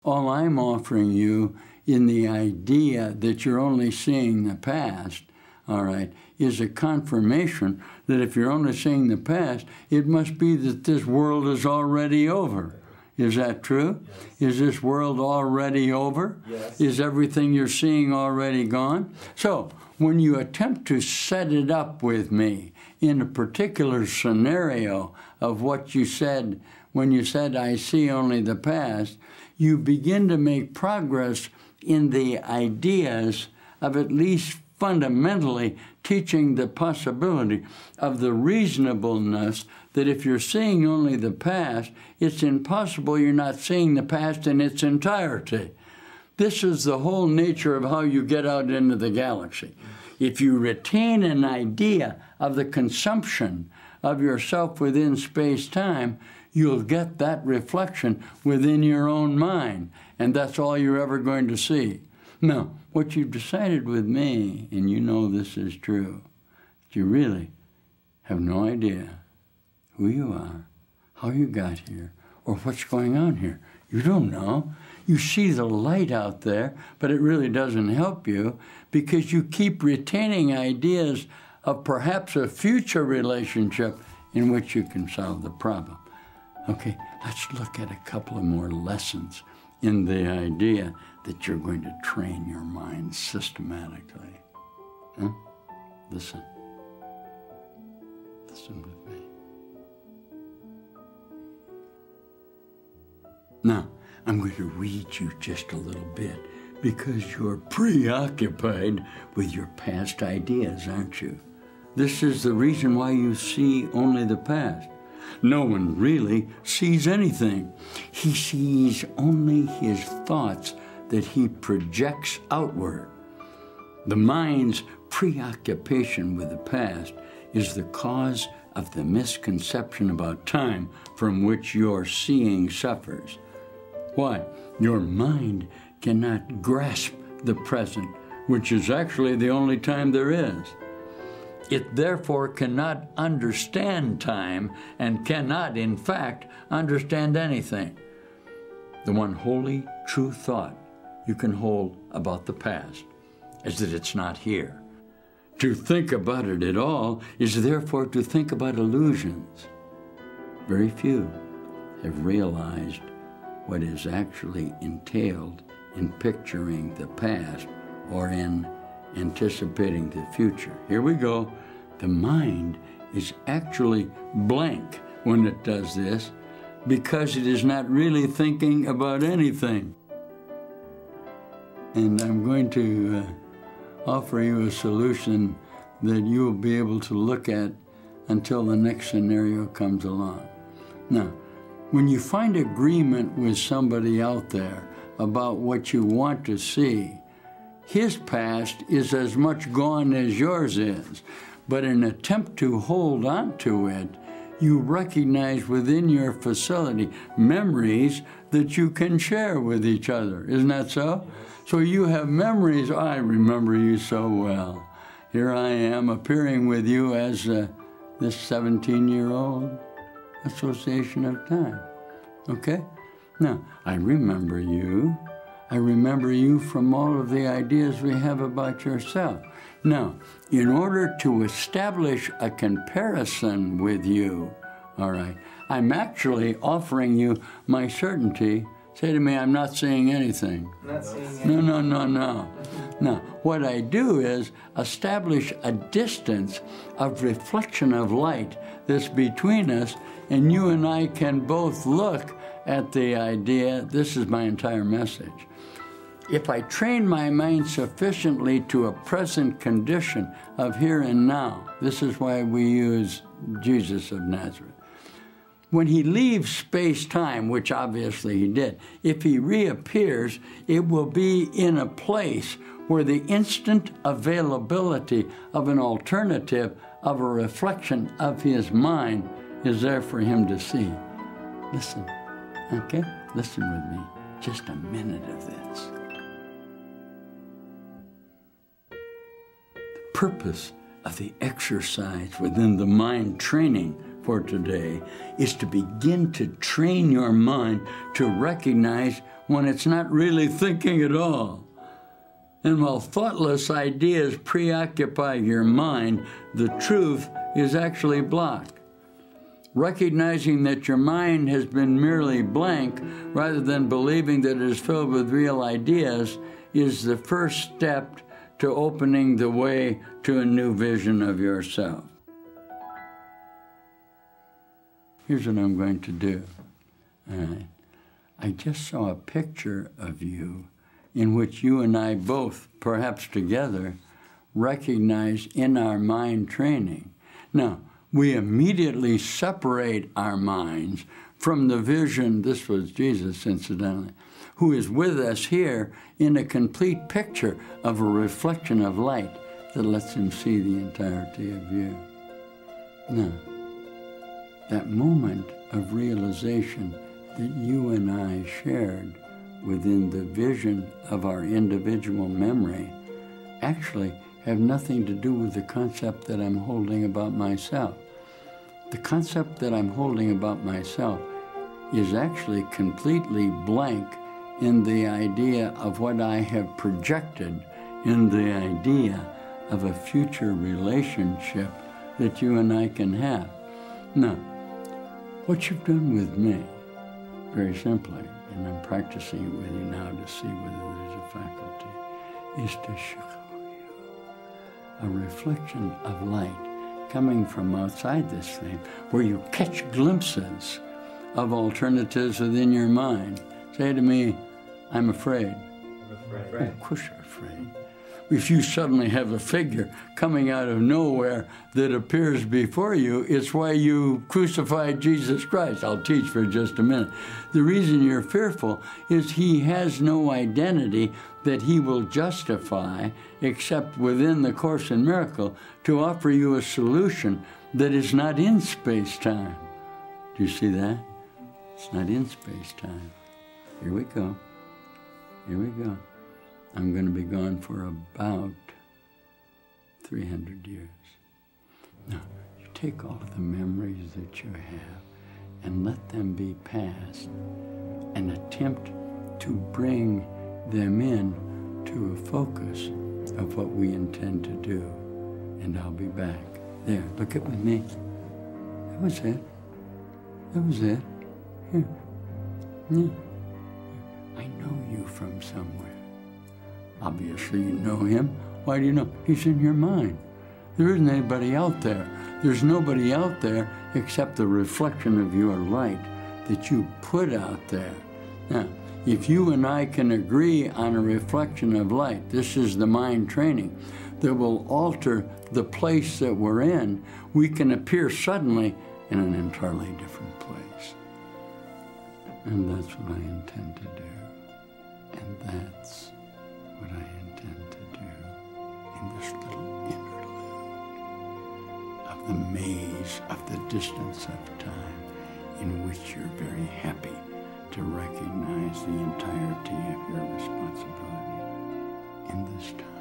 All I'm offering you in the idea that you're only seeing the past, all right, is a confirmation that if you're only seeing the past, it must be that this world is already over. Is that true? Yes. Is this world already over? Yes. Is everything you're seeing already gone? So, when you attempt to set it up with me in a particular scenario of what you said when you said, I see only the past, you begin to make progress in the ideas of at least fundamentally teaching the possibility of the reasonableness that if you're seeing only the past, it's impossible you're not seeing the past in its entirety. This is the whole nature of how you get out into the galaxy. If you retain an idea of the consumption of yourself within space-time, you'll get that reflection within your own mind, and that's all you're ever going to see. Now, what you've decided with me, and you know this is true, you really have no idea who you are, how you got here, or what's going on here. You don't know. You see the light out there, but it really doesn't help you because you keep retaining ideas of perhaps a future relationship in which you can solve the problem. Okay, let's look at a couple of more lessons in the idea that you're going to train your mind systematically. Huh? Listen. Listen with me. Now, I'm going to read you just a little bit because you're preoccupied with your past ideas, aren't you? This is the reason why you see only the past. No one really sees anything. He sees only his thoughts that he projects outward. The mind's preoccupation with the past is the cause of the misconception about time from which your seeing suffers. Why? Your mind cannot grasp the present, which is actually the only time there is. It therefore cannot understand time and cannot, in fact, understand anything. The one wholly true thought you can hold about the past is that it's not here. To think about it at all is therefore to think about illusions. Very few have realized what is actually entailed in picturing the past or in anticipating the future. Here we go. The mind is actually blank when it does this because it is not really thinking about anything. And I'm going to offer you a solution that you'll be able to look at until the next scenario comes along. Now, when you find agreement with somebody out there about what you want to see, his past is as much gone as yours is, but in an attempt to hold on to it, you recognize within your facility memories that you can share with each other. Isn't that so? So you have memories. I remember you so well. Here I am appearing with you as this 17-year-old association of time. Okay? Now, I remember you. I remember you from all of the ideas we have about yourself. Now, in order to establish a comparison with you, all right, I'm actually offering you my certainty. Say to me, I'm not seeing anything. Not seeing anything. No. Now, what I do is establish a distance of reflection of light that's between us, and you and I can both look at the idea. This is my entire message. If I train my mind sufficiently to a present condition of here and now, this is why we use Jesus of Nazareth. When he leaves space-time, which obviously he did, if he reappears, it will be in a place where the instant availability of an alternative, of a reflection of his mind, is there for him to see. Listen, okay? Listen with me. Just a minute of this. The purpose of the exercise within the mind training for today is to begin to train your mind to recognize when it's not really thinking at all. And while thoughtless ideas preoccupy your mind, the truth is actually blocked. Recognizing that your mind has been merely blank rather than believing that it is filled with real ideas is the first step to opening the way to a new vision of yourself. Here's what I'm going to do. All right. I just saw a picture of you in which you and I both, perhaps together, recognize in our mind training. Now, we immediately separate our minds from the vision, this was Jesus, incidentally, who is with us here in a complete picture of a reflection of light that lets him see the entirety of you. Now, that moment of realization that you and I shared within the vision of our individual memory actually have nothing to do with the concept that I'm holding about myself. The concept that I'm holding about myself is actually completely blank in the idea of what I have projected in the idea of a future relationship that you and I can have. Now, what you've done with me, very simply, and I'm practicing it with you now to see whether there's a faculty, is to show you a reflection of light coming from outside this thing, where you catch glimpses of alternatives within your mind. Say to me, I'm afraid. I'm afraid. Of course you're afraid. If you suddenly have a figure coming out of nowhere that appears before you, it's why you crucified Jesus Christ. I'll teach for just a minute. The reason you're fearful is he has no identity that he will justify except within the Course in Miracle to offer you a solution that is not in space-time. Do you see that? It's not in space-time. Here we go. Here we go. I'm going to be gone for about 300 years. Now, you take all of the memories that you have and let them be past and attempt to bring them in to a focus of what we intend to do. And I'll be back. There, look at with me. That was it. That was it. Here. Yeah. I know you from somewhere. Obviously, you know him. Why do you know? He's in your mind. There isn't anybody out there. There's nobody out there except the reflection of your light that you put out there. Now, if you and I can agree on a reflection of light, this is the mind training, that will alter the place that we're in, we can appear suddenly in an entirely different place. And that's what I intend to do. And that's what I intend to do in this little interlude of the maze of the distance of time in which you're very happy to recognize the entirety of your responsibility in this time.